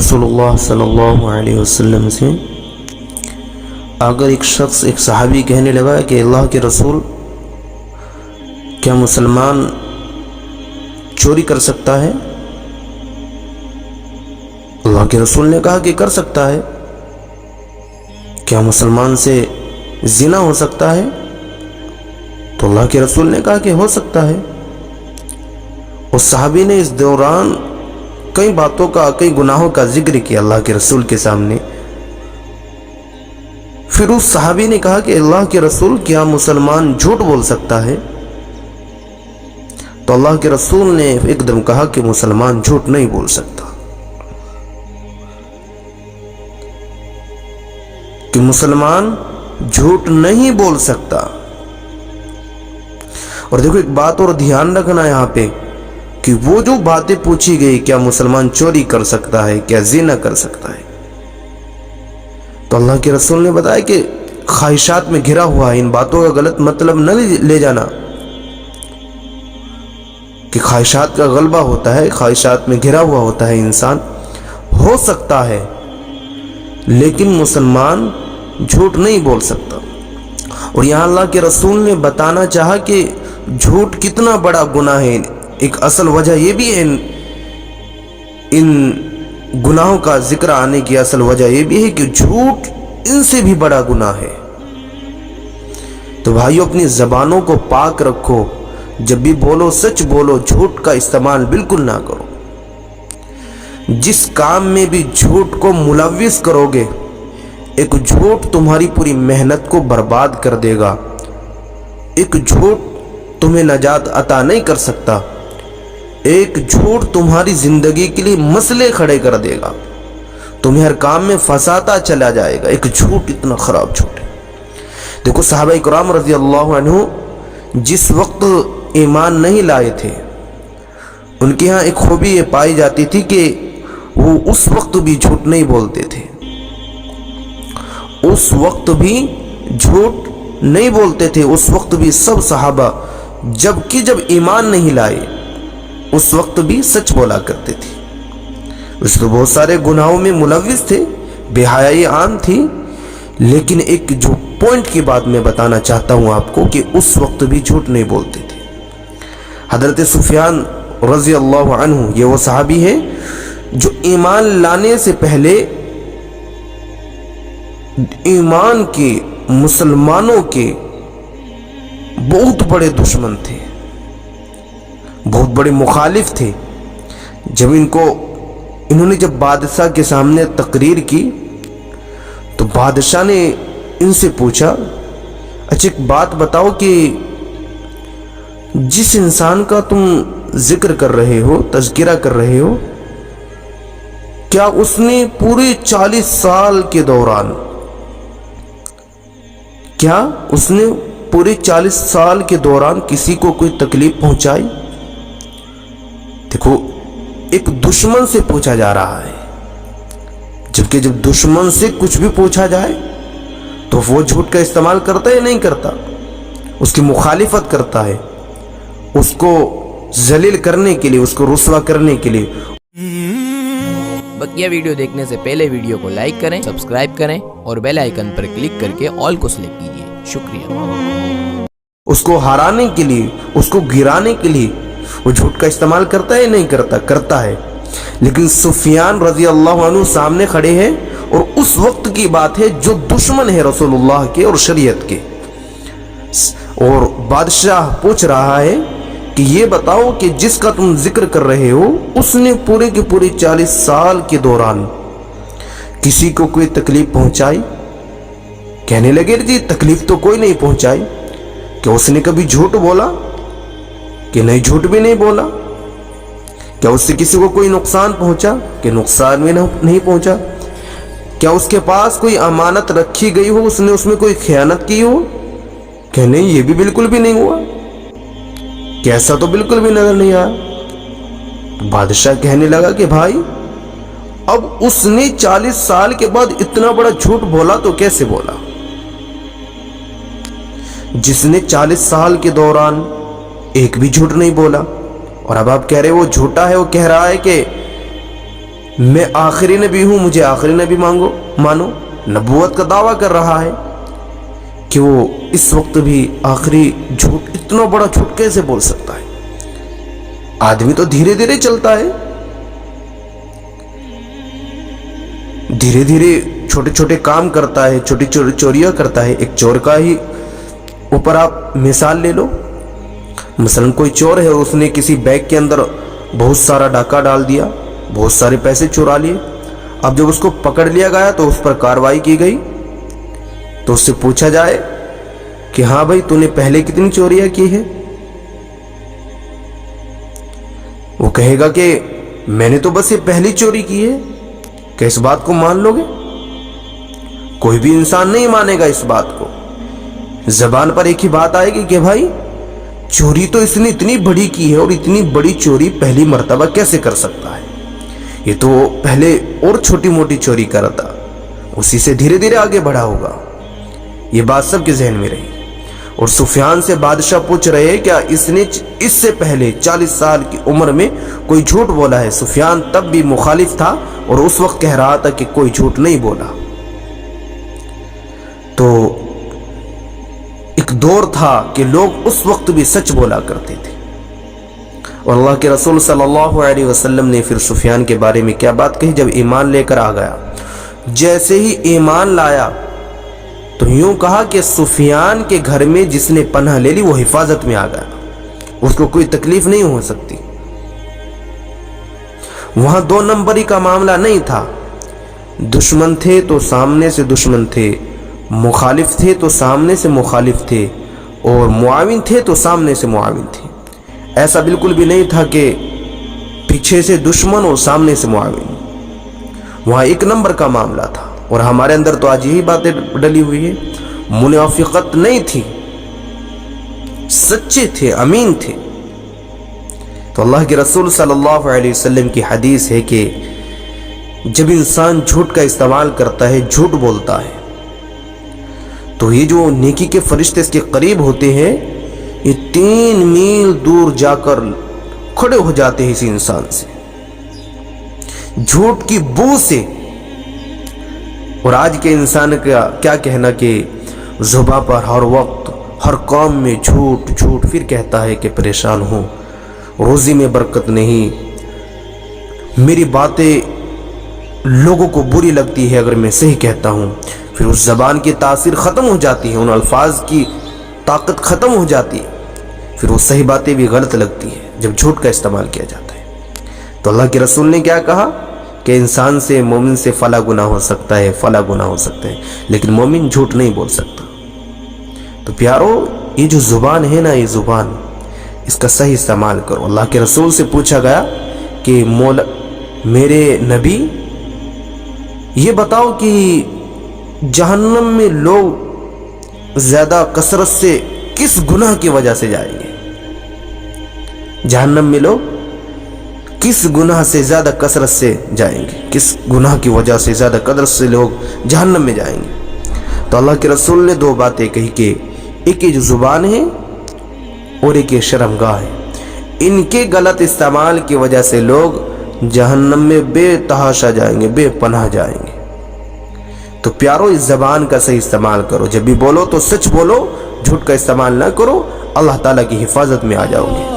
रसूलुल्लाह सल्लल्लाहु अलैहि वसल्लम से अगर एक शख्स, एक सहाबी कहने लगा कि अल्लाह के रसूल, क्या मुसलमान चोरी कर सकता है? अल्लाह के रसूल ने कहा कि कर सकता है। क्या मुसलमान से जिना हो सकता है? तो अल्लाह के रसूल ने कहा कि हो सकता है। उस सहाबी ने इस दौरान कई बातों का, कई गुनाहों का जिक्र किया अल्लाह के रसूल के सामने। फिर उस सहाबी ने कहा कि अल्लाह के रसूल, क्या मुसलमान झूठ बोल सकता है? तो अल्लाह के रसूल ने एकदम कहा कि मुसलमान झूठ नहीं बोल सकता, कि मुसलमान झूठ नहीं बोल सकता। और देखो एक बात और ध्यान रखना यहां पे, कि वो जो बातें पूछी गई, क्या मुसलमान चोरी कर सकता है, क्या ज़िना कर सकता है, तो अल्लाह के रसूल ने बताया कि ख्वाहिशात में घिरा हुआ है। इन बातों का गलत मतलब न ले जाना, कि ख्वाहिशात का गलबा होता है, ख्वाहिशात में घिरा हुआ होता है इंसान। हो सकता है, लेकिन मुसलमान झूठ नहीं बोल सकता। और यहाँ अल्लाह के रसूल ने बताना चाहा कि झूठ कितना बड़ा गुनाह है। एक असल वजह यह भी है, इन गुनाहों का जिक्र आने की असल वजह यह भी है कि झूठ इनसे भी बड़ा गुनाह है। तो भाइयों, अपनी जबानों को पाक रखो, जब भी बोलो सच बोलो, झूठ का इस्तेमाल बिल्कुल ना करो। जिस काम में भी झूठ को मुलव्विस करोगे, एक झूठ तुम्हारी पूरी मेहनत को बर्बाद कर देगा। एक झूठ तुम्हें नजात अता नहीं कर सकता। एक झूठ तुम्हारी जिंदगी के लिए मसले खड़े कर देगा, तुम्हें हर काम में फंसाता चला जाएगा। एक झूठ इतना खराब झूठ है। देखो सहाबा इकराम रज़ी अल्लाह अन्हु जिस वक्त ईमान नहीं लाए थे, उनके यहाँ एक खूबी ये पाई जाती थी कि वो उस वक्त भी झूठ नहीं बोलते थे। उस वक्त भी झूठ नहीं बोलते थे। उस वक्त भी सब सहाबा जब ईमान नहीं लाए, उस वक्त भी सच बोला करते थे। वैसे तो बहुत सारे गुनाहों में मुलव्विस थे, बेहयाई आम थी, लेकिन एक जो पॉइंट की बात मैं बताना चाहता हूं आपको, कि उस वक्त भी झूठ नहीं बोलते थे। हजरत सुफियान रज़ी अल्लाह अन्हु, ये वो सहाबी है जो ईमान लाने से पहले ईमान के, मुसलमानों के बहुत बड़े दुश्मन थे, बहुत बड़े मुखालिफ थे। जब इन्होंने जब बादशाह के सामने तकरीर की, तो बादशाह ने इनसे पूछा, अच्छा एक बात बताओ कि जिस इंसान का तुम जिक्र कर रहे हो, तज़किरा कर रहे हो, क्या उसने पूरे 40 साल के दौरान, क्या उसने पूरे 40 साल के दौरान किसी को कोई तकलीफ पहुंचाई? देखो, एक दुश्मन से पूछा जा रहा है, जबकि जब दुश्मन से कुछ भी पूछा जाए तो वो झूठ का इस्तेमाल करता है, नहीं करता, उसकी मुखालिफत करता है, उसको जलील करने के लिए, उसको रुस्वा करने के लिए। बकिया वीडियो देखने से पहले वीडियो को लाइक करें, सब्सक्राइब करें और बेल आइकन पर क्लिक करके ऑल को सिलेक्ट कीजिए। शुक्रिया। उसको हराने के लिए, उसको गिराने के लिए वो झूठ का इस्तेमाल करता है, नहीं करता? करता है। लेकिन सुफियान रज़ी अल्लाह अन्हु सामने खड़े हैं, और उस वक्त की बात है जो दुश्मन है रसूलुल्लाह के और शरीयत के, और बादशाह पूछ रहा है कि ये बताओ कि जिसका तुम जिक्र कर रहे हो, उसने पूरे के पूरे 40 साल के दौरान किसी को कोई तकलीफ पहुंचाई? कहने लगे, जी तकलीफ तो कोई नहीं पहुंचाई। क्या उसने कभी झूठ बोला? कि नहीं, झूठ भी नहीं बोला। क्या उससे किसी को कोई नुकसान पहुंचा? कि नुकसान भी नहीं पहुंचा। क्या उसके पास कोई अमानत रखी गई हो, उसने उसमें कोई खयानत की हो? कि नहीं, ये भी बिल्कुल भी नहीं हुआ। कैसा तो बिल्कुल भी नजर नहीं आया। तो बादशाह कहने लगा कि भाई, अब उसने 40 साल के बाद इतना बड़ा झूठ बोला तो कैसे बोला? जिसने 40 साल के दौरान एक भी झूठ नहीं बोला, और अब आप कह रहे हो वो झूठा है। वो कह रहा है कि मैं आखिरी नबी हूं, मुझे आखिरी नबी मानो। नबूवत का दावा कर रहा है कि वो इस वक्त भी आखिरी झूठ, इतना बड़ा झूठ कैसे बोल सकता है? आदमी तो धीरे धीरे चलता है, धीरे धीरे छोटे छोटे काम करता है, छोटी चोरियां करता है। एक चोर का ही ऊपर आप मिसाल ले लो। मसलन कोई चोर है, उसने किसी बैग के अंदर बहुत सारा डाका डाल दिया, बहुत सारे पैसे चुरा लिए। अब जब उसको पकड़ लिया गया तो उस पर कार्रवाई की गई, तो उससे पूछा जाए कि हाँ भाई, तूने पहले कितनी चोरियां की है? वो कहेगा कि मैंने तो बस ये पहली चोरी की है। क्या इस बात को मान लोगे? कोई भी इंसान नहीं मानेगा इस बात को। जबान पर एक ही बात आएगी कि भाई, चोरी तो इसने इतनी बड़ी की है, और इतनी बड़ी चोरी पहली मर्तबा कैसे कर सकता है? ये तो पहले और छोटी मोटी चोरी करा था, उसी से धीरे धीरे आगे बढ़ा होगा। ये बात सबके जहन में रही। और सुफियान से बादशाह पूछ रहे हैं, क्या इसने इससे पहले 40 साल की उम्र में कोई झूठ बोला है? सुफियान तब भी मुखालिफ था और उस वक्त कह रहा था कि कोई झूठ नहीं बोला। तो एक दौर था कि लोग उस वक्त भी सच बोला करते थे। और अल्लाह के रसूल सल्लल्लाहु अलैहि वसल्लम ने फिर सुफियान के बारे में क्या बात कही? जब ईमान लेकर आ गया, जैसे ही ईमान लाया तो यूं कहा कि सुफियान के घर में जिसने पनाह ले ली वो हिफाजत में आ गया, उसको कोई तकलीफ नहीं हो सकती। वहां दो नंबरी का मामला नहीं था। दुश्मन थे तो सामने से दुश्मन थे, मुखालिफ थे तो सामने से मुखालिफ थे, और मुआविन थे तो सामने से मुआविन थे। ऐसा बिल्कुल भी नहीं था कि पीछे से दुश्मन और सामने से मुआविन। वहां एक नंबर का मामला था। और हमारे अंदर तो आज यही बातें डली हुई है। मुनाफिकत नहीं थी, सच्चे थे, अमीन थे। तो अल्लाह के रसूल सल्लल्लाहु अलैहि वसल्लम की हदीस है कि जब इंसान झूठ का इस्तेमाल करता है, झूठ बोलता है, तो ये जो नेकी के फरिश्ते इसके करीब होते हैं, ये 3 मील दूर जाकर खड़े हो जाते हैं इस इंसान से, झूठ की बू से। और आज के इंसान का क्या कहना कि जुबान पर हर वक्त हर काम में झूठ झूठ, फिर कहता है कि परेशान हूँ, रोजी में बरकत नहीं, मेरी बातें लोगों को बुरी लगती है अगर मैं सही कहता हूँ। फिर उस जबान की तासीर ख़त्म हो जाती है, उन अल्फाज की ताकत ख़त्म हो जाती है, फिर वो सही बातें भी गलत लगती है जब झूठ का इस्तेमाल किया जाता है। तो अल्लाह के रसूल ने क्या कहा कि इंसान से, मोमिन से फला गुना हो सकता है, फला गुना हो सकता है, लेकिन मोमिन झूठ नहीं बोल सकता। तो प्यारो, ये जो जुबान है ना, ये जुबान, इसका सही इस्तेमाल करो। अल्लाह के रसूल से पूछा गया कि मौला मेरे नबी, ये बताओ कि जहन्नम में लोग ज्यादा कसरत से किस गुनाह की वजह से जाएंगे? जहन्नम में लोग किस गुनाह से ज्यादा कसरत से जाएंगे? किस गुनाह की वजह से ज्यादा कसरत से लोग जहन्नम में जाएंगे? तो अल्लाह के रसूल ने 2 बातें कही कि एक ये जो जुबान है और एक ये शर्मगाह है, इनके गलत इस्तेमाल की वजह से लोग जहन्नम में बेतहाशा जाएंगे, बेपनाह जाएंगे। तो प्यारो, इस जबान का सही इस्तेमाल करो। जब भी बोलो तो सच बोलो, झूठ का इस्तेमाल ना करो, अल्लाह ताला की हिफाजत में आ जाओगे।